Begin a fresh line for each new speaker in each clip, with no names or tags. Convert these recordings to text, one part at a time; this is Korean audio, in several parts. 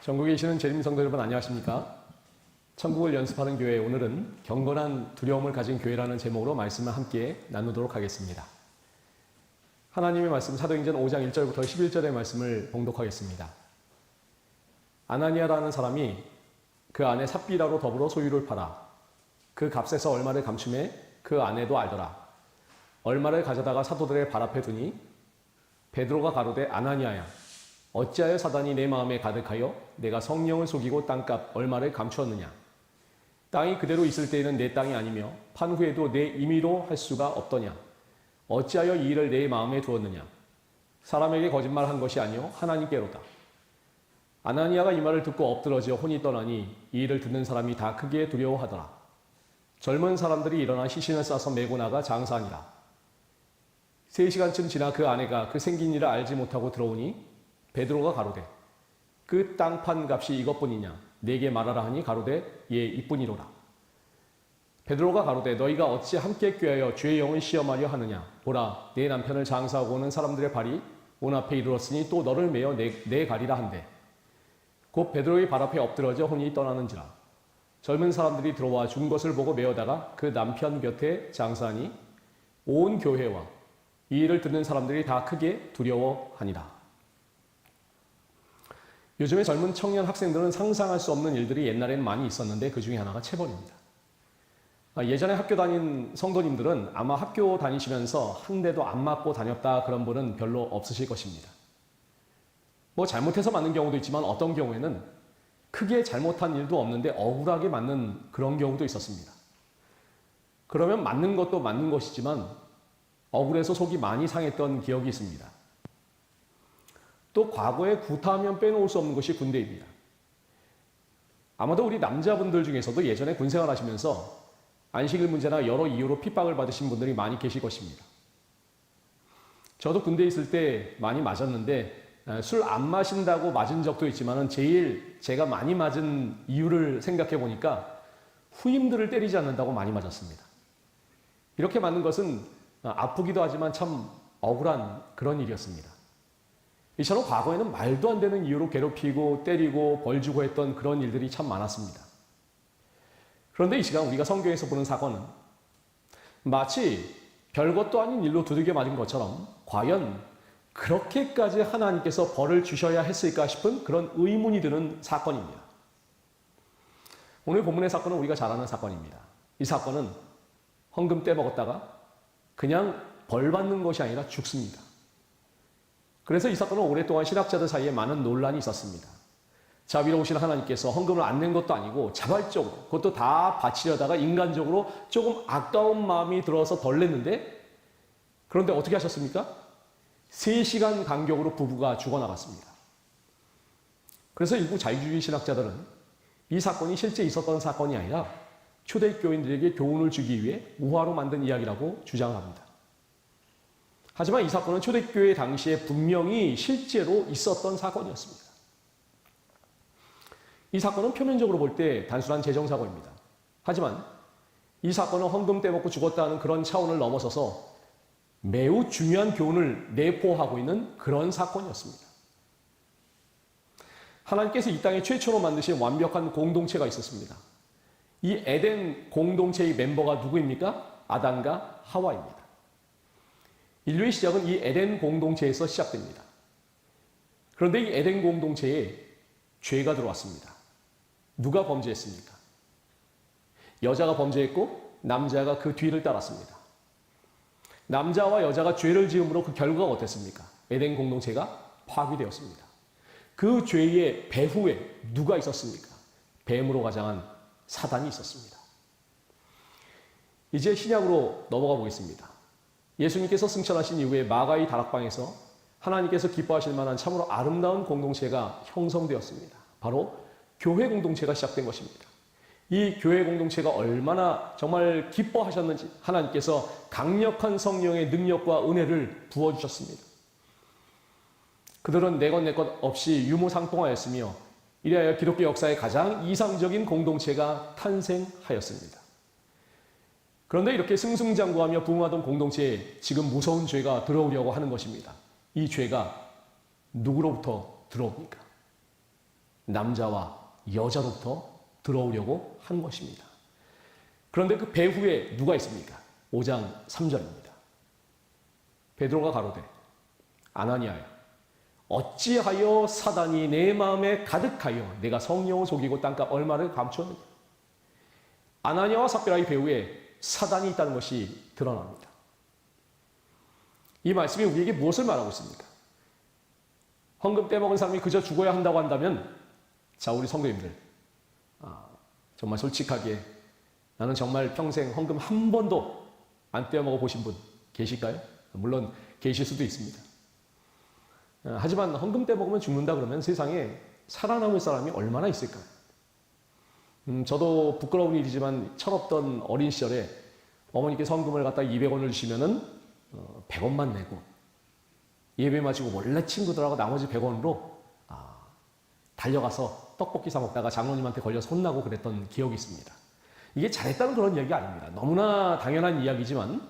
전국에 계시는 재림 성도 여러분 안녕하십니까? 천국을 연습하는 교회, 오늘은 경건한 두려움을 가진 교회라는 제목으로 말씀을 함께 나누도록 하겠습니다. 하나님의 말씀 사도행전 5장 1절부터 11절의 말씀을 봉독하겠습니다. 아나니아라는 사람이 그 아내 삽비라로 더불어 소유를 팔아 그 값에서 얼마를 감춤해 그 아내도 알더라. 얼마를 가져다가 사도들의 발 앞에 두니 베드로가 가로되 아나니아야, 어찌하여 사단이 내 마음에 가득하여 내가 성령을 속이고 땅값 얼마를 감추었느냐. 땅이 그대로 있을 때에는 내 땅이 아니며 판 후에도 내 임의로 할 수가 없더냐. 어찌하여 이 일을 내 마음에 두었느냐. 사람에게 거짓말한 것이 아니요 하나님께로다. 아나니아가 이 말을 듣고 엎드러져 혼이 떠나니 이 일을 듣는 사람이 다 크게 두려워하더라. 젊은 사람들이 일어나 시신을 싸서 메고 나가 장사하니라. 3시간쯤 지나 그 아내가 그 생긴 일을 알지 못하고 들어오니 베드로가 가로되 그 땅 판 값이 이것뿐이냐. 내게 말하라 하니 가로되 예 이뿐이로라. 베드로가 가로되 너희가 어찌 함께 꾀하여 주의 영을 시험하려 하느냐. 보라, 내 남편을 장사하고 오는 사람들의 발이 온 앞에 이르렀으니 또 너를 메어 내 가리라 한대. 곧 베드로의 발 앞에 엎드러져 혼이 떠나는지라. 젊은 사람들이 들어와 죽은 것을 보고 메어다가 그 남편 곁에 장사하니 온 교회와 이 일을 듣는 사람들이 다 크게 두려워하니라. 요즘에 젊은 청년 학생들은 상상할 수 없는 일들이 옛날에는 많이 있었는데 그 중에 하나가 체벌입니다. 예전에 학교 다닌 성도님들은 아마 학교 다니시면서 한 대도 안 맞고 다녔다 그런 분은 별로 없으실 것입니다. 뭐 잘못해서 맞는 경우도 있지만 어떤 경우에는 크게 잘못한 일도 없는데 억울하게 맞는 그런 경우도 있었습니다. 그러면 맞는 것도 맞는 것이지만 억울해서 속이 많이 상했던 기억이 있습니다. 또 과거에 구타하면 빼놓을 수 없는 것이 군대입니다. 아마도 우리 남자분들 중에서도 예전에 군생활 하시면서 안식일 문제나 여러 이유로 핍박을 받으신 분들이 많이 계실 것입니다. 저도 군대에 있을 때 많이 맞았는데 술 안 마신다고 맞은 적도 있지만 제일 제가 많이 맞은 이유를 생각해 보니까 후임들을 때리지 않는다고 많이 맞았습니다. 이렇게 맞는 것은 아프기도 하지만 참 억울한 그런 일이었습니다. 이처럼 과거에는 말도 안 되는 이유로 괴롭히고 때리고 벌 주고 했던 그런 일들이 참 많았습니다. 그런데 이 시간 우리가 성경에서 보는 사건은 마치 별것도 아닌 일로 두들겨 맞은 것처럼 과연 그렇게까지 하나님께서 벌을 주셔야 했을까 싶은 그런 의문이 드는 사건입니다. 오늘 본문의 사건은 우리가 잘 아는 사건입니다. 이 사건은 헌금 떼먹었다가 그냥 벌 받는 것이 아니라 죽습니다. 그래서 이 사건은 오랫동안 신학자들 사이에 많은 논란이 있었습니다. 자비로우신 하나님께서 헌금을 안 낸 것도 아니고 자발적으로 그것도 다 바치려다가 인간적으로 조금 아까운 마음이 들어서 덜 냈는데 그런데 어떻게 하셨습니까? 3시간 간격으로 부부가 죽어나갔습니다. 그래서 일부 자유주의 신학자들은 이 사건이 실제 있었던 사건이 아니라 초대교인들에게 교훈을 주기 위해 우화로 만든 이야기라고 주장합니다. 하지만 이 사건은 초대교회 당시에 분명히 실제로 있었던 사건이었습니다. 이 사건은 표면적으로 볼 때 단순한 재정사고입니다. 하지만 이 사건은 헌금 떼먹고 죽었다는 그런 차원을 넘어서서 매우 중요한 교훈을 내포하고 있는 그런 사건이었습니다. 하나님께서 이 땅에 최초로 만드신 완벽한 공동체가 있었습니다. 이 에덴 공동체의 멤버가 누구입니까? 아담과 하와입니다. 인류의 시작은 이 에덴 공동체에서 시작됩니다. 그런데 이 에덴 공동체에 죄가 들어왔습니다. 누가 범죄했습니까? 여자가 범죄했고 남자가 그 뒤를 따랐습니다. 남자와 여자가 죄를 지음으로 그 결과가 어땠습니까? 에덴 공동체가 파괴되었습니다. 그 죄의 배후에 누가 있었습니까? 뱀으로 가장한 사단이 있었습니다. 이제 신약으로 넘어가 보겠습니다. 예수님께서 승천하신 이후에 마가의 다락방에서 하나님께서 기뻐하실 만한 참으로 아름다운 공동체가 형성되었습니다. 바로 교회 공동체가 시작된 것입니다. 이 교회 공동체가 얼마나 정말 기뻐하셨는지 하나님께서 강력한 성령의 능력과 은혜를 부어주셨습니다. 그들은 내 것 내 것 없이 유무상통하였으며 이래하여 기독교 역사의 가장 이상적인 공동체가 탄생하였습니다. 그런데 이렇게 승승장구하며 부흥하던 공동체에 지금 무서운 죄가 들어오려고 하는 것입니다. 이 죄가 누구로부터 들어옵니까? 남자와 여자로부터 들어오려고 한 것입니다. 그런데 그 배후에 누가 있습니까? 5장 3절입니다. 베드로가 가로되 아나니아야 어찌하여 사단이 내 마음에 가득하여 내가 성령을 속이고 땅값 얼마를 감추었느냐. 아나니아와 삽비라의 배후에 사단이 있다는 것이 드러납니다. 이 말씀이 우리에게 무엇을 말하고 있습니까? 헌금 떼먹은 사람이 그저 죽어야 한다고 한다면, 자, 우리 성도님들, 정말 솔직하게 나는 정말 평생 헌금 한 번도 안 떼어먹어 보신 분 계실까요? 물론 계실 수도 있습니다. 하지만 헌금 떼먹으면 죽는다 그러면 세상에 살아남을 사람이 얼마나 있을까요? 저도 부끄러운 일이지만 철없던 어린 시절에 어머니께서 헌금을 갖다 200원을 주시면은 100원만 내고 예배 마치고 원래 친구들하고 나머지 100원으로 달려가서 떡볶이 사 먹다가 장로님한테 걸려서 혼나고 그랬던 기억이 있습니다. 이게 잘했다는 그런 이야기가 아닙니다. 너무나 당연한 이야기지만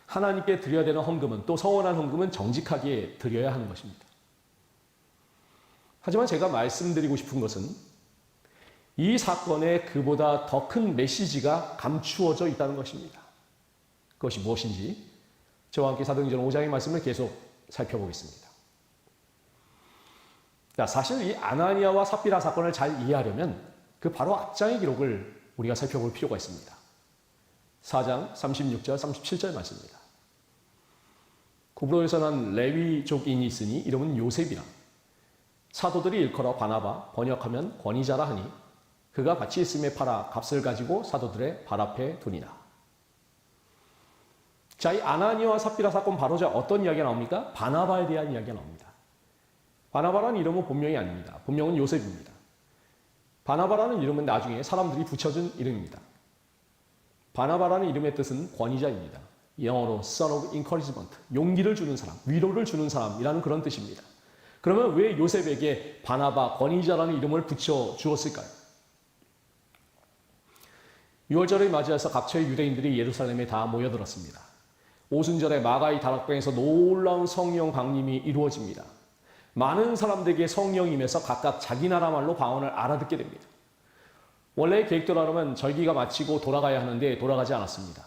하나님께 드려야 되는 헌금은, 또 서원한 헌금은 정직하게 드려야 하는 것입니다. 하지만 제가 말씀드리고 싶은 것은 이 사건에 그보다 더 큰 메시지가 감추어져 있다는 것입니다. 그것이 무엇인지 저와 함께 사도행전 5장의 말씀을 계속 살펴보겠습니다. 자, 사실 이 아나니아와 삽비라 사건을 잘 이해하려면 그 바로 앞장의 기록을 우리가 살펴볼 필요가 있습니다. 4장 36절 37절 말씀입니다. 구브로에서 난 레위족인이 있으니 이름은 요셉이라. 사도들이 일컬어 바나바, 번역하면 권위자라 하니 그가 같이 있음에 팔아 값을 가지고 사도들의 발 앞에 두니라. 자, 이 아나니아와 삽비라 사건 바로 어떤 이야기가 나옵니까? 바나바에 대한 이야기가 나옵니다. 바나바라는 이름은 본명이 아닙니다. 본명은 요셉입니다. 바나바라는 이름은 나중에 사람들이 붙여준 이름입니다. 바나바라는 이름의 뜻은 권위자입니다. 영어로 son of encouragement, 용기를 주는 사람, 위로를 주는 사람이라는 그런 뜻입니다. 그러면 왜 요셉에게 바나바, 권위자라는 이름을 붙여 주었을까요? 6월절을 맞이해서 각처의 유대인들이 예루살렘에 다 모여들었습니다. 오순절에 마가의 다락방에서 놀라운 성령 방림이 이루어집니다. 많은 사람들에게 성령이 임해서 각각 자기 나라 말로 방언을 알아듣게 됩니다. 원래 계획대로라면 절기가 마치고 돌아가야 하는데 돌아가지 않았습니다.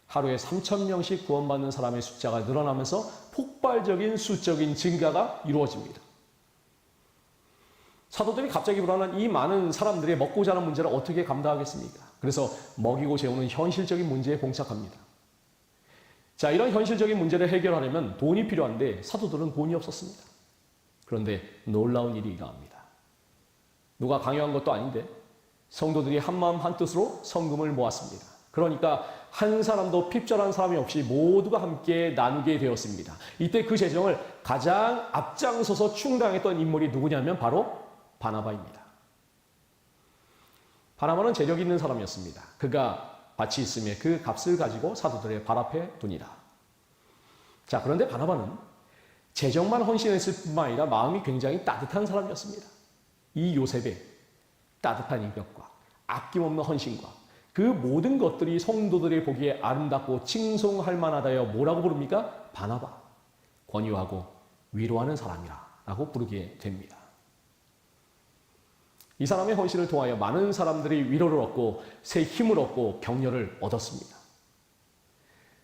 하루에 3,000명씩 구원받는 사람의 숫자가 늘어나면서 폭발적인 수적인 증가가 이루어집니다. 사도들이 갑자기 불어난 이 많은 사람들의 먹고 자는 문제를 어떻게 감당하겠습니까? 그래서 먹이고 재우는 현실적인 문제에 봉착합니다. 자, 이런 현실적인 문제를 해결하려면 돈이 필요한데 사도들은 돈이 없었습니다. 그런데 놀라운 일이 일어납니다. 누가 강요한 것도 아닌데 성도들이 한마음 한뜻으로 성금을 모았습니다. 그러니까 한 사람도 핍절한 사람이 없이 모두가 함께 나누게 되었습니다. 이때 그 재정을 가장 앞장서서 충당했던 인물이 누구냐면 바로 바나바입니다. 바나바는 재력 있는 사람이었습니다. 그가 밭이 있음에 그 값을 가지고 사도들의 발 앞에 두니라. 자, 그런데 바나바는 재정만 헌신했을 뿐만 아니라 마음이 굉장히 따뜻한 사람이었습니다. 이 요셉의 따뜻한 인격과 아낌없는 헌신과 그 모든 것들이 성도들이 보기에 아름답고 칭송할 만하다여 뭐라고 부릅니까? 바나바, 권유하고 위로하는 사람이라 라고 부르게 됩니다. 이 사람의 헌신을 통하여 많은 사람들이 위로를 얻고 새 힘을 얻고 격려를 얻었습니다.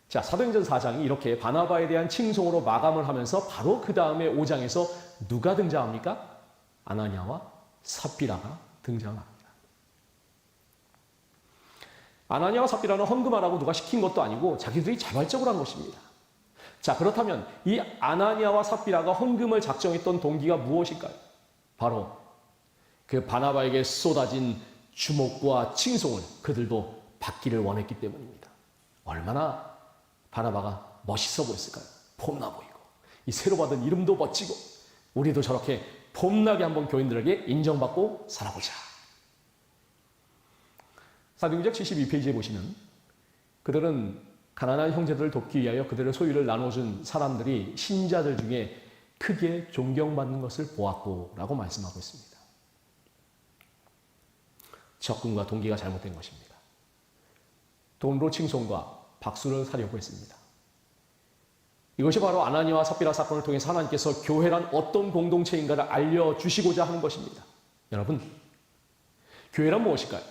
자, 사도행전 4장이 이렇게 바나바에 대한 칭송으로 마감을 하면서 바로 그 다음에 5장에서 누가 등장합니까? 아나니아와 삽비라가 등장합니다. 아나니아와 삽비라는 헌금하라고 누가 시킨 것도 아니고 자기들이 자발적으로 한 것입니다. 자, 그렇다면 이 아나니아와 삽비라가 헌금을 작정했던 동기가 무엇일까요? 바로 그 바나바에게 쏟아진 주목과 칭송을 그들도 받기를 원했기 때문입니다. 얼마나 바나바가 멋있어 보였을까요? 폼나 보이고 이 새로 받은 이름도 멋지고 우리도 저렇게 폼나게 한번 교인들에게 인정받고 살아보자. 사도행전 72페이지에 보시면 그들은 가난한 형제들을 돕기 위하여 그들의 소유를 나눠준 사람들이 신자들 중에 크게 존경받는 것을 보았고 라고 말씀하고 있습니다. 접근과 동기가 잘못된 것입니다. 돈으로 칭송과 박수를 사려고 했습니다. 이것이 바로 아나니아와 삽비라 사건을 통해서 하나님께서 교회란 어떤 공동체인가를 알려주시고자 하는 것입니다. 여러분, 교회란 무엇일까요?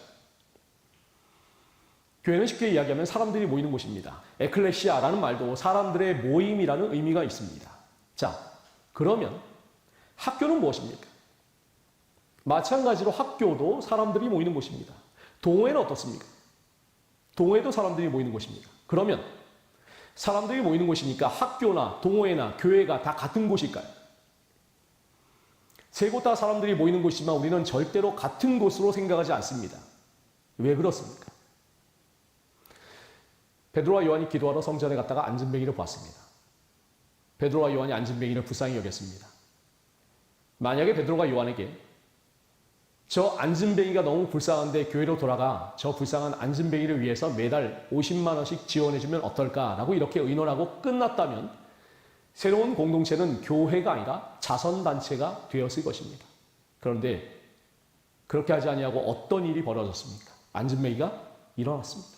교회는 쉽게 이야기하면 사람들이 모이는 곳입니다. 에클레시아라는 말도 사람들의 모임이라는 의미가 있습니다. 자, 그러면 학교는 무엇입니까? 마찬가지로 학교도 사람들이 모이는 곳입니다. 동호회는 어떻습니까? 동호회도 사람들이 모이는 곳입니다. 그러면 사람들이 모이는 곳이니까 학교나 동호회나 교회가 다 같은 곳일까요? 세 곳 다 사람들이 모이는 곳이지만 우리는 절대로 같은 곳으로 생각하지 않습니다. 왜 그렇습니까? 베드로와 요한이 기도하러 성전에 갔다가 안진뱅이를 보았습니다. 베드로와 요한이 안진뱅이를 불쌍히 여겼습니다. 만약에 베드로가 요한에게 저 안진뱅이가 너무 불쌍한데 교회로 돌아가 저 불쌍한 안진뱅이를 위해서 매달 50만 원씩 지원해주면 어떨까라고 이렇게 의논하고 끝났다면 새로운 공동체는 교회가 아니라 자선단체가 되었을 것입니다. 그런데 그렇게 하지 아니하고 어떤 일이 벌어졌습니까? 안진뱅이가 일어났습니다.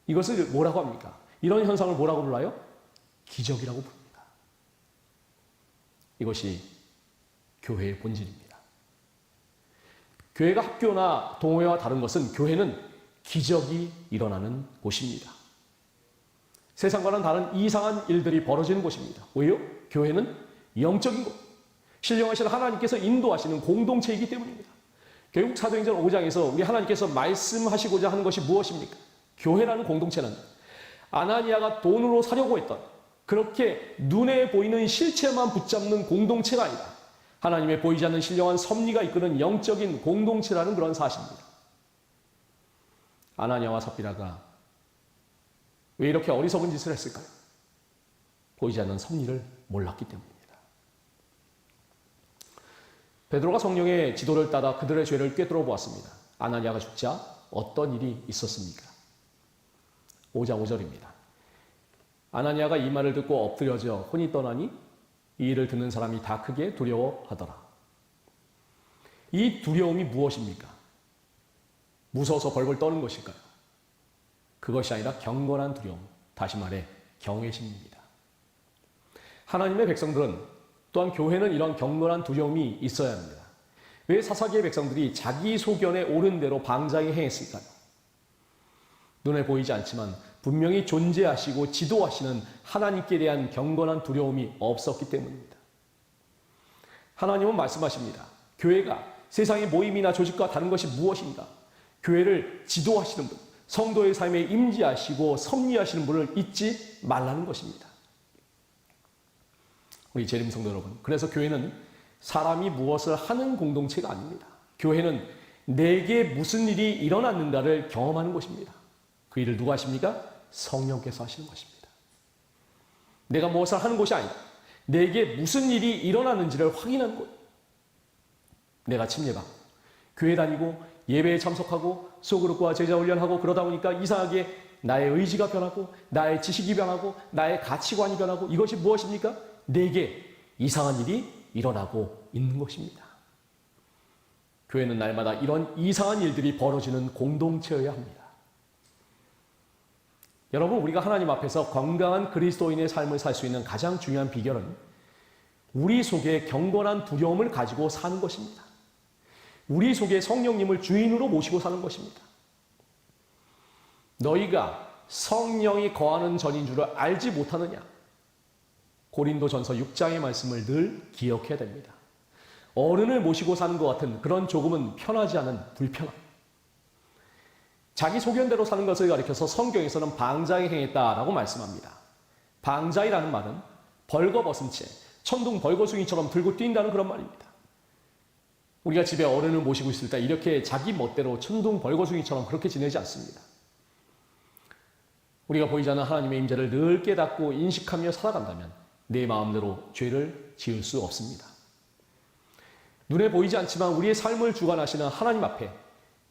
이것을 뭐라고 합니까? 이런 현상을 뭐라고 불러요? 기적이라고 부릅니다. 이것이 교회의 본질입니다. 교회가 학교나 동호회와 다른 것은 교회는 기적이 일어나는 곳입니다. 세상과는 다른 이상한 일들이 벌어지는 곳입니다. 왜요? 교회는 영적인 곳, 신령하신 하나님께서 인도하시는 공동체이기 때문입니다. 결국 사도행전 5장에서 우리 하나님께서 말씀하시고자 하는 것이 무엇입니까? 교회라는 공동체는 아나니아가 돈으로 사려고 했던 그렇게 눈에 보이는 실체만 붙잡는 공동체가 아니라 하나님의 보이지 않는 신령한 섭리가 이끄는 영적인 공동체라는 그런 사실입니다. 아나니아와 삽비라가 왜 이렇게 어리석은 짓을 했을까요? 보이지 않는 섭리를 몰랐기 때문입니다. 베드로가 성령의 지도를 따라 그들의 죄를 꿰뚫어 보았습니다. 아나니아가 죽자 어떤 일이 있었습니까? 5장 5절입니다. 아나니아가 이 말을 듣고 엎드려져 혼이 떠나니 이 일을 듣는 사람이 다 크게 두려워하더라. 이 두려움이 무엇입니까? 무서워서 벌벌 떠는 것일까요? 그것이 아니라 경건한 두려움, 다시 말해 경외심입니다. 하나님의 백성들은 또한 교회는 이런 경건한 두려움이 있어야 합니다. 왜 사사기의 백성들이 자기 소견에 옳은 대로 방자히 행했을까요? 눈에 보이지 않지만 분명히 존재하시고 지도하시는 하나님께 대한 경건한 두려움이 없었기 때문입니다. 하나님은 말씀하십니다. 교회가 세상의 모임이나 조직과 다른 것이 무엇인가? 교회를 지도하시는 분, 성도의 삶에 임재하시고 섭리하시는 분을 잊지 말라는 것입니다. 우리 재림 성도 여러분, 그래서 교회는 사람이 무엇을 하는 공동체가 아닙니다. 교회는 내게 무슨 일이 일어났는가를 경험하는 곳입니다. 그 일을 누가 하십니까? 성령께서 하시는 것입니다. 내가 무엇을 하는 곳이 아니다. 내게 무슨 일이 일어났는지를 확인하는 곳. 내가 침례받고 교회 다니고 예배에 참석하고 소그룹과 제자 훈련하고 그러다 보니까 이상하게 나의 의지가 변하고 나의 지식이 변하고 나의 가치관이 변하고 이것이 무엇입니까? 내게 이상한 일이 일어나고 있는 것입니다. 교회는 날마다 이런 이상한 일들이 벌어지는 공동체여야 합니다. 여러분, 우리가 하나님 앞에서 건강한 그리스도인의 삶을 살 수 있는 가장 중요한 비결은 우리 속에 경건한 두려움을 가지고 사는 것입니다. 우리 속에 성령님을 주인으로 모시고 사는 것입니다. 너희가 성령이 거하는 전인 줄을 알지 못하느냐? 고린도전서 6장의 말씀을 늘 기억해야 됩니다. 어른을 모시고 사는 것 같은 그런 조금은 편하지 않은 불편함. 자기 소견대로 사는 것을 가리켜서 성경에서는 방자히 행했다라고 말씀합니다. 방자이라는 말은 벌거벗은 채 천둥 벌거숭이처럼 들고 뛴다는 그런 말입니다. 우리가 집에 어른을 모시고 있을 때 이렇게 자기 멋대로 천둥 벌거숭이처럼 그렇게 지내지 않습니다. 우리가 보이지 않는 하나님의 임재를 늘 깨닫고 인식하며 살아간다면 내 마음대로 죄를 지을 수 없습니다. 눈에 보이지 않지만 우리의 삶을 주관하시는 하나님 앞에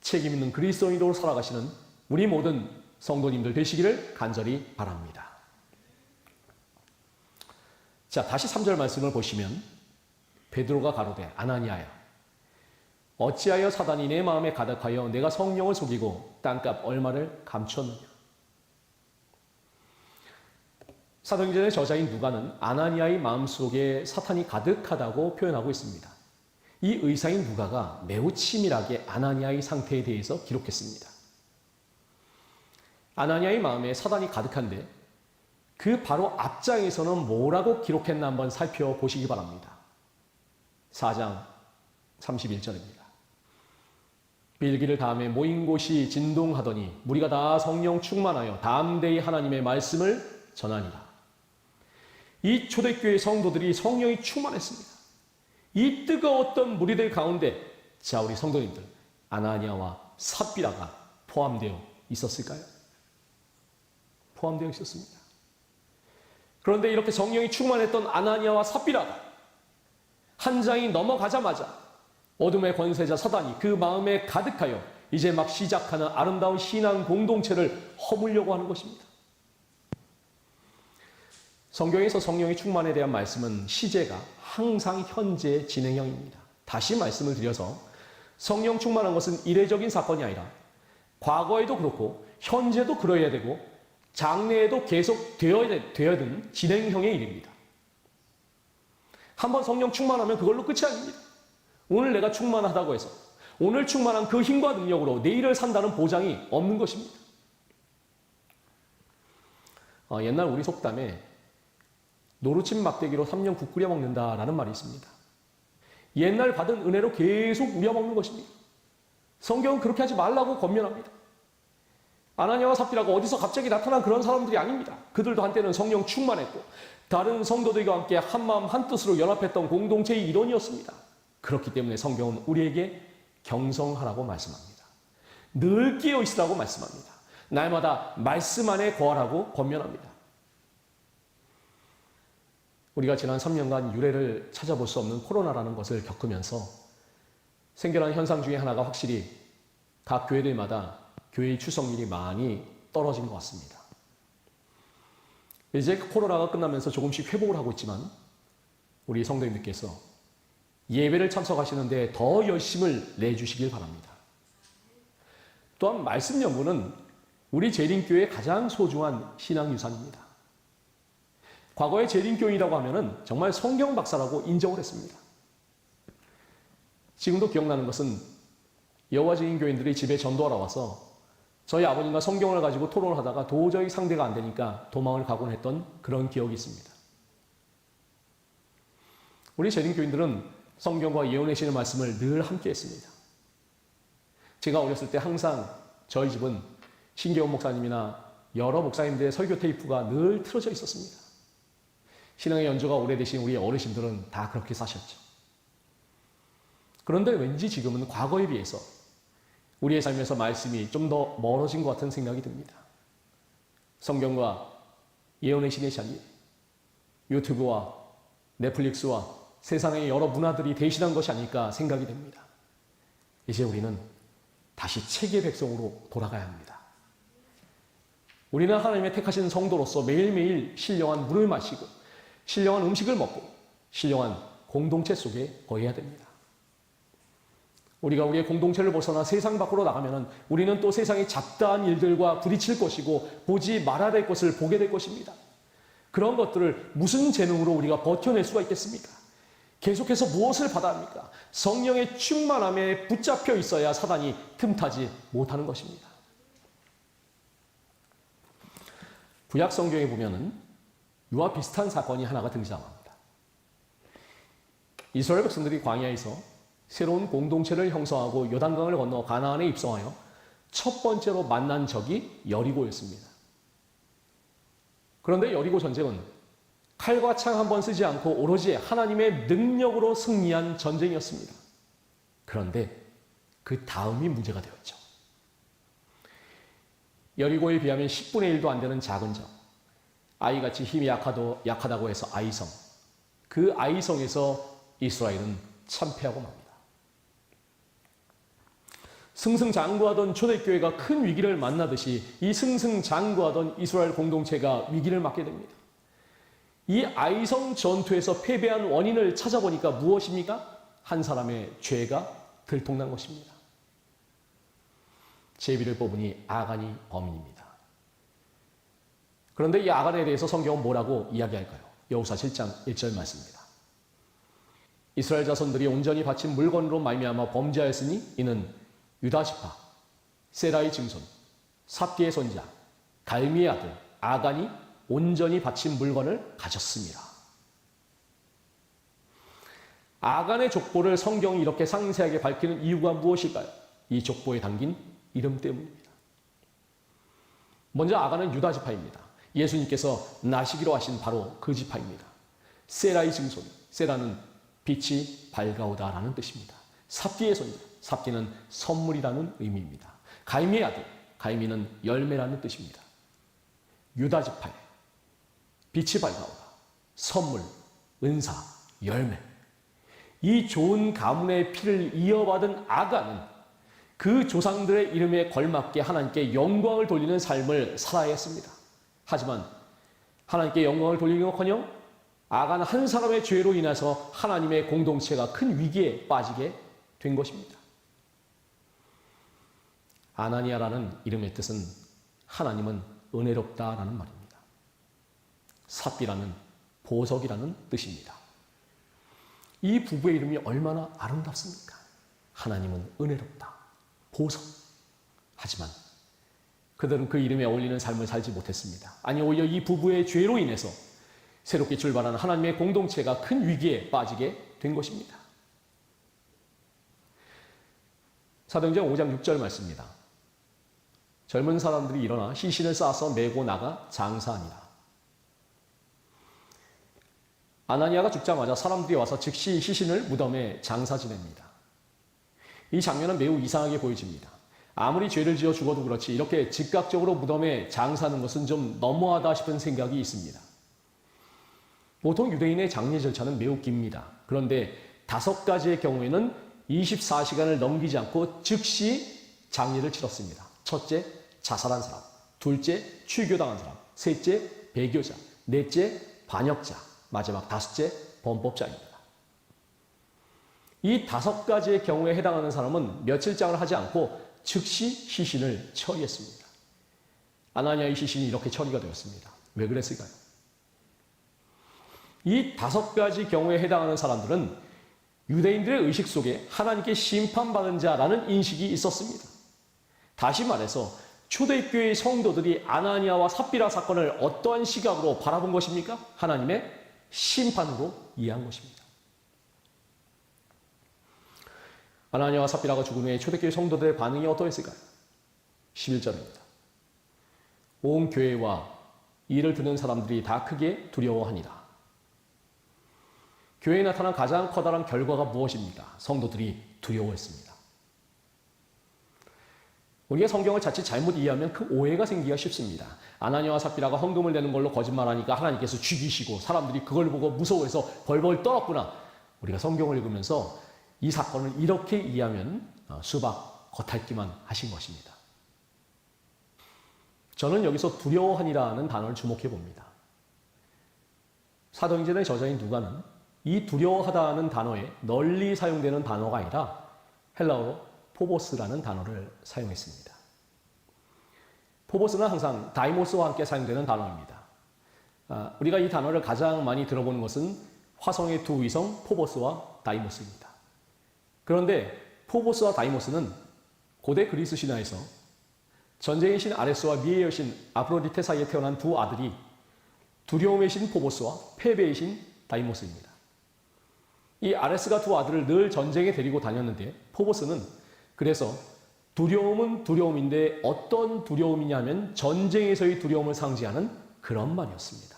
책임 있는 그리스도인으로 살아가시는 우리 모든 성도님들 되시기를 간절히 바랍니다. 자, 다시 3절 말씀을 보시면 베드로가 가로되 아나니아야 어찌하여 사단이 내 마음에 가득하여 내가 성령을 속이고 땅값 얼마를 감추었느냐. 사도행전의 저자인 누가는 아나니아의 마음속에 사탄이 가득하다고 표현하고 있습니다. 이 의사인 누가가 매우 치밀하게 아나니아의 상태에 대해서 기록했습니다. 아나니아의 마음에 사단이 가득한데 그 바로 앞장에서는 뭐라고 기록했나 한번 살펴보시기 바랍니다. 4장 31절입니다. 빌기를 다음에 모인 곳이 진동하더니 무리가 다 성령 충만하여 담대히 하나님의 말씀을 전하니라. 이 초대교회 성도들이 성령이 충만했습니다. 이 뜨거웠던 무리들 가운데 자 우리 성도님들 아나니아와 삽비라가 포함되어 있었을까요? 포함되어 있었습니다. 그런데 이렇게 성령이 충만했던 아나니아와 삽비라가 한 장이 넘어가자마자 어둠의 권세자 사단이 그 마음에 가득하여 이제 막 시작하는 아름다운 신앙 공동체를 허물려고 하는 것입니다. 성경에서 성령의 충만에 대한 말씀은 시제가 항상 현재 진행형입니다. 다시 말씀을 드려서 성령 충만한 것은 이례적인 사건이 아니라 과거에도 그렇고 현재도 그러해야 되고 장래에도 계속 되어야 되는 진행형의 일입니다. 한번 성령 충만하면 그걸로 끝이 아닙니다. 오늘 내가 충만하다고 해서 오늘 충만한 그 힘과 능력으로 내일을 산다는 보장이 없는 것입니다. 옛날 우리 속담에 노루침 막대기로 3년 국 끓여 먹는다라는 말이 있습니다. 옛날 받은 은혜로 계속 우려먹는 것입니다. 성경은 그렇게 하지 말라고 권면합니다. 아나니아와 삽비라가 어디서 갑자기 나타난 그런 사람들이 아닙니다. 그들도 한때는 성령 충만했고 다른 성도들과 함께 한마음 한뜻으로 연합했던 공동체의 일원이었습니다. 그렇기 때문에 성경은 우리에게 경성하라고 말씀합니다. 늘 깨어 있으라고 말씀합니다. 날마다 말씀 안에 거하라고 권면합니다. 우리가 지난 3년간 유례를 찾아볼 수 없는 코로나라는 것을 겪으면서 생겨난 현상 중에 하나가 확실히 각 교회들마다 교회의 출석률이 많이 떨어진 것 같습니다. 이제 코로나가 끝나면서 조금씩 회복을 하고 있지만 우리 성도님들께서 예배를 참석하시는데 더 열심을 내주시길 바랍니다. 또한 말씀 연구는 우리 재림교회의 가장 소중한 신앙유산입니다. 과거의 재림교인이라고 하면은 정말 성경 박사라고 인정을 했습니다. 지금도 기억나는 것은 여호와 증인 교인들이 집에 전도하러 와서 저희 아버님과 성경을 가지고 토론을 하다가 도저히 상대가 안 되니까 도망을 가곤 했던 그런 기억이 있습니다. 우리 재림교인들은 성경과 예언의 신의 말씀을 늘 함께 했습니다. 제가 어렸을 때 항상 저희 집은 신계원 목사님이나 여러 목사님들의 설교 테이프가 늘 틀어져 있었습니다. 신앙의 연조가 오래되신 우리 어르신들은 다 그렇게 사셨죠. 그런데 왠지 지금은 과거에 비해서 우리의 삶에서 말씀이 좀 더 멀어진 것 같은 생각이 듭니다. 성경과 예언의 신의 샤니, 유튜브와 넷플릭스와 세상의 여러 문화들이 대신한 것이 아닐까 생각이 됩니다. 이제 우리는 다시 책의 백성으로 돌아가야 합니다. 우리는 하나님의 택하신 성도로서 매일매일 신령한 물을 마시고 신령한 음식을 먹고 신령한 공동체 속에 거해야 됩니다. 우리가 우리의 공동체를 벗어나 세상 밖으로 나가면 우리는 또 세상의 잡다한 일들과 부딪힐 것이고 보지 말아야 될 것을 보게 될 것입니다. 그런 것들을 무슨 재능으로 우리가 버텨낼 수가 있겠습니까? 계속해서 무엇을 받아야 합니까? 성령의 충만함에 붙잡혀 있어야 사단이 틈타지 못하는 것입니다. 구약 성경에 보면은 이와 비슷한 사건이 하나가 등장합니다. 이스라엘 백성들이 광야에서 새로운 공동체를 형성하고 요단강을 건너 가나안에 입성하여 첫 번째로 만난 적이 여리고였습니다. 그런데 여리고 전쟁은 칼과 창 한 번 쓰지 않고 오로지 하나님의 능력으로 승리한 전쟁이었습니다. 그런데 그 다음이 문제가 되었죠. 여리고에 비하면 10분의 1도 안 되는 작은 점, 아이같이 힘이 약하다고 해서 아이성, 그 아이성에서 이스라엘은 참패하고 맙니다. 승승장구하던 초대교회가 큰 위기를 만나듯이 이 승승장구하던 이스라엘 공동체가 위기를 맞게 됩니다. 이 아이성 전투에서 패배한 원인을 찾아보니까 무엇입니까? 한 사람의 죄가 들통난 것입니다. 제비를 뽑으니 아간이 범인입니다. 그런데 이 아간에 대해서 성경은 뭐라고 이야기할까요? 여호수아 7장 1절 말씀입니다. 이스라엘 자손들이 온전히 바친 물건으로 말미암아 범죄하였으니 이는 유다 지파 세라의 증손 삽디의 손자 갈미의 아들 아간이 온전히 바친 물건을 가졌습니다. 아간의 족보를 성경이 이렇게 상세하게 밝히는 이유가 무엇일까요? 이 족보에 담긴 이름 때문입니다. 먼저 아간은 유다 지파입니다. 예수님께서 나시기로 하신 바로 그 지파입니다. 세라의 증손, 세라는 빛이 밝아오다라는 뜻입니다. 삽디의 손자, 삽디는 선물이라는 의미입니다. 갈미의 아들, 갈미는 열매라는 뜻입니다. 유다 지파의 빛이 밝아오다, 선물, 은사, 열매. 이 좋은 가문의 피를 이어받은 아간은 그 조상들의 이름에 걸맞게 하나님께 영광을 돌리는 삶을 살아야 했습니다. 하지만 하나님께 영광을 돌리기는커녕 아간 한 사람의 죄로 인해서 하나님의 공동체가 큰 위기에 빠지게 된 것입니다. 아나니아라는 이름의 뜻은 하나님은 은혜롭다라는 말입니다. 삽비라는 보석이라는 뜻입니다. 이 부부의 이름이 얼마나 아름답습니까? 하나님은 은혜롭다, 보석. 하지만 그들은 그 이름에 어울리는 삶을 살지 못했습니다. 아니, 오히려 이 부부의 죄로 인해서 새롭게 출발하는 하나님의 공동체가 큰 위기에 빠지게 된 것입니다. 사도행전 5장 6절 말씀입니다. 젊은 사람들이 일어나 시신을 싸서 메고 나가 장사하니라. 아나니아가 죽자마자 사람들이 와서 즉시 시신을 무덤에 장사 지냅니다. 이 장면은 매우 이상하게 보여집니다. 아무리 죄를 지어 죽어도 그렇지 이렇게 즉각적으로 무덤에 장사하는 것은 좀 너무하다 싶은 생각이 있습니다. 보통 유대인의 장례 절차는 매우 깁니다. 그런데 5가지의 경우에는 24시간을 넘기지 않고 즉시 장례를 치렀습니다. 첫째, 자살한 사람. 둘째, 출교당한 사람. 셋째, 배교자. 넷째, 반역자. 마지막 5째, 범법자입니다. 이 5가지의 경우에 해당하는 사람은 며칠장을 하지 않고 즉시 시신을 처리했습니다. 아나니아의 시신이 이렇게 처리가 되었습니다. 왜 그랬을까요? 이 5가지 경우에 해당하는 사람들은 유대인들의 의식 속에 하나님께 심판받은 자라는 인식이 있었습니다. 다시 말해서 초대교회의 성도들이 아나니아와 삽비라 사건을 어떠한 시각으로 바라본 것입니까? 하나님의 심판으로 이해한 것입니다. 아나니아와 삽비라가 죽은 후에 초대교회 성도들의 반응이 어떠했을까요? 11절입니다. 온 교회와 이를 듣는 사람들이 다 크게 두려워하니라. 교회에 나타난 가장 커다란 결과가 무엇입니까? 성도들이 두려워했습니다. 우리가 성경을 자칫 잘못 이해하면 그 오해가 생기기가 쉽습니다. 아나니아와 삽비라가 헌금을 내는 걸로 거짓말하니까 하나님께서 죽이시고 사람들이 그걸 보고 무서워해서 벌벌 떨었구나. 우리가 성경을 읽으면서 이 사건을 이렇게 이해하면 수박 겉핥기만 하신 것입니다. 저는 여기서 두려워하니라는 단어를 주목해 봅니다. 사도행전의 저자인 누가는 이 두려워하다는 단어에 널리 사용되는 단어가 아니라 헬라어로 포보스라는 단어를 사용했습니다. 포보스는 항상 다이모스와 함께 사용되는 단어입니다. 우리가 이 단어를 가장 많이 들어보는 것은 화성의 두 위성 포보스와 다이모스입니다. 그런데 포보스와 다이모스는 고대 그리스 신화에서 전쟁의 신 아레스와 미의 여신 아프로디테 사이에 태어난 두 아들이 두려움의 신 포보스와 패배의 신 다이모스입니다. 이 아레스가 두 아들을 늘 전쟁에 데리고 다녔는데 포보스는 그래서 두려움은 두려움인데 어떤 두려움이냐면 전쟁에서의 두려움을 상징하는 그런 말이었습니다.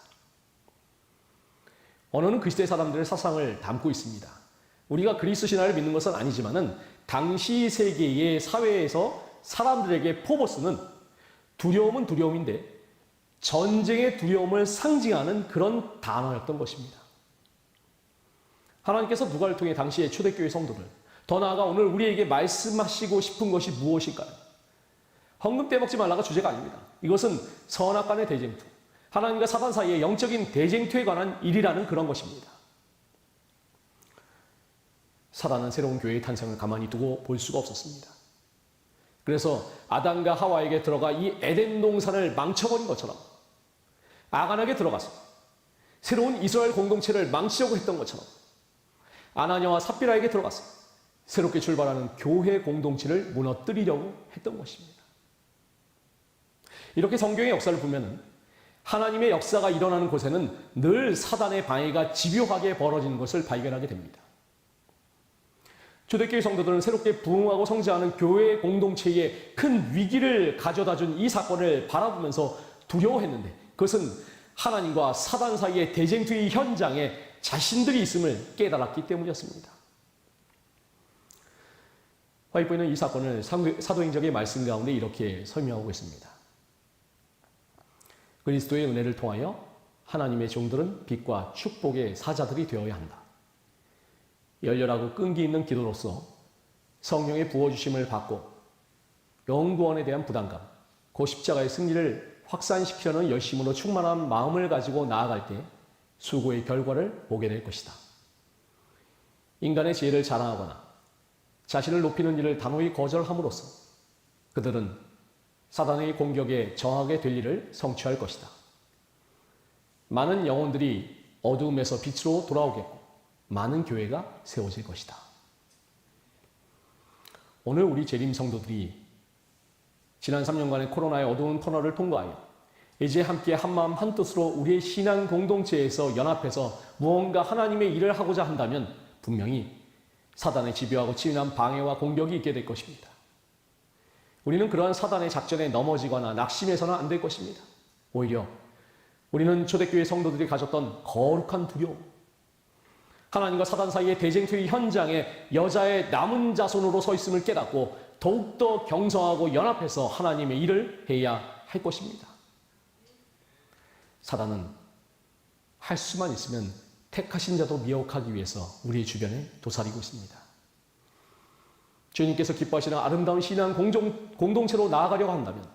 언어는 그 시대 사람들의 사상을 담고 있습니다. 우리가 그리스 신화를 믿는 것은 아니지만은 당시 세계의 사회에서 사람들에게 포보스는 두려움은 두려움인데 전쟁의 두려움을 상징하는 그런 단어였던 것입니다. 하나님께서 누가를 통해 당시의 초대교회 성도들, 더 나아가 오늘 우리에게 말씀하시고 싶은 것이 무엇일까요? 헌금 떼먹지 말라가 주제가 아닙니다. 이것은 선악간의 대쟁투, 하나님과 사단 사이의 영적인 대쟁투에 관한 일이라는 그런 것입니다. 사단은 새로운 교회의 탄생을 가만히 두고 볼 수가 없었습니다. 그래서 아담과 하와에게 들어가 이 에덴 동산을 망쳐버린 것처럼 아간에게 들어가서 새로운 이스라엘 공동체를 망치려고 했던 것처럼 아나니아와 삽비라에게 들어가서 새롭게 출발하는 교회 공동체를 무너뜨리려고 했던 것입니다. 이렇게 성경의 역사를 보면 하나님의 역사가 일어나는 곳에는 늘 사단의 방해가 집요하게 벌어지는 것을 발견하게 됩니다. 초대교회 성도들은 새롭게 부흥하고 성장하는 교회 공동체에 큰 위기를 가져다준 이 사건을 바라보면서 두려워했는데, 그것은 하나님과 사단 사이의 대쟁투의 현장에 자신들이 있음을 깨달았기 때문이었습니다. 화이트보이는 이 사건을 사도행전의 말씀 가운데 이렇게 설명하고 있습니다. 그리스도의 은혜를 통하여 하나님의 종들은 빛과 축복의 사자들이 되어야 한다. 열렬하고 끈기 있는 기도로서 성령의 부어주심을 받고 영구원에 대한 부담감, 그 십자가의 승리를 확산시키려는 열심으로 충만한 마음을 가지고 나아갈 때 수고의 결과를 보게 될 것이다. 인간의 지혜를 자랑하거나 자신을 높이는 일을 단호히 거절함으로써 그들은 사단의 공격에 저하게 될 일을 성취할 것이다. 많은 영혼들이 어두움에서 빛으로 돌아오겠고 많은 교회가 세워질 것이다. 오늘 우리 재림 성도들이 지난 3년간의 코로나의 어두운 터널을 통과하여 이제 함께 한마음 한뜻으로 우리의 신앙 공동체에서 연합해서 무언가 하나님의 일을 하고자 한다면 분명히 사단의 집요하고 치밀한 방해와 공격이 있게 될 것입니다. 우리는 그러한 사단의 작전에 넘어지거나 낙심해서는 안 될 것입니다. 오히려 우리는 초대교회 성도들이 가졌던 거룩한 두려움, 하나님과 사단 사이의 대쟁투의 현장에 여자의 남은 자손으로 서 있음을 깨닫고 더욱더 경성하고 연합해서 하나님의 일을 해야 할 것입니다. 사단은 할 수만 있으면 택하신 자도 미혹하기 위해서 우리의 주변에 도사리고 있습니다. 주님께서 기뻐하시는 아름다운 신앙 공동체로 나아가려고 한다면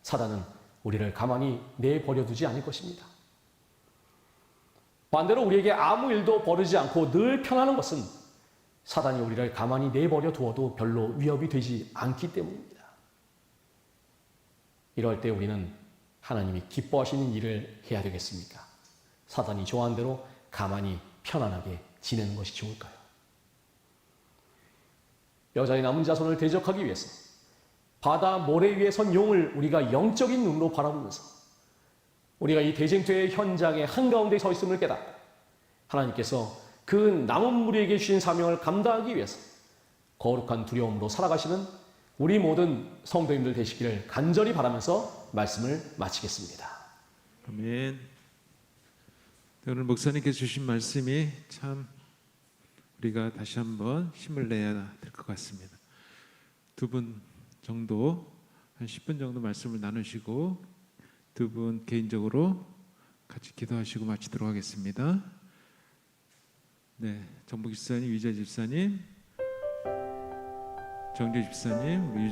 사단은 우리를 가만히 내버려두지 않을 것입니다. 반대로 우리에게 아무 일도 벌이지 않고 늘 편하는 것은 사단이 우리를 가만히 내버려 두어도 별로 위협이 되지 않기 때문입니다. 이럴 때 우리는 하나님이 기뻐하시는 일을 해야 되겠습니까? 사단이 좋아하는 대로 가만히 편안하게 지내는 것이 좋을까요? 여자의 남은 자손을 대적하기 위해서 바다 모래 위에 선 용을 우리가 영적인 눈으로 바라보면서 우리가 이 대쟁투의 현장의 한가운데 서 있음을 깨닫고 하나님께서 그 남은 무리에게 주신 사명을 감당하기 위해서 거룩한 두려움으로 살아가시는 우리 모든 성도님들 되시기를 간절히 바라면서 말씀을 마치겠습니다.
아멘. 오늘 목사님께서 주신 말씀이 참 우리가 다시 한번 힘을 내야 될 것 같습니다. 두 분 정도 한 10분 정도 말씀을 나누시고 두 분 개인적으로 같이 기도하시고 마치도록 하겠습니다. 네, 정복 집사님, 위재 집사님, 정재 집사님, 우리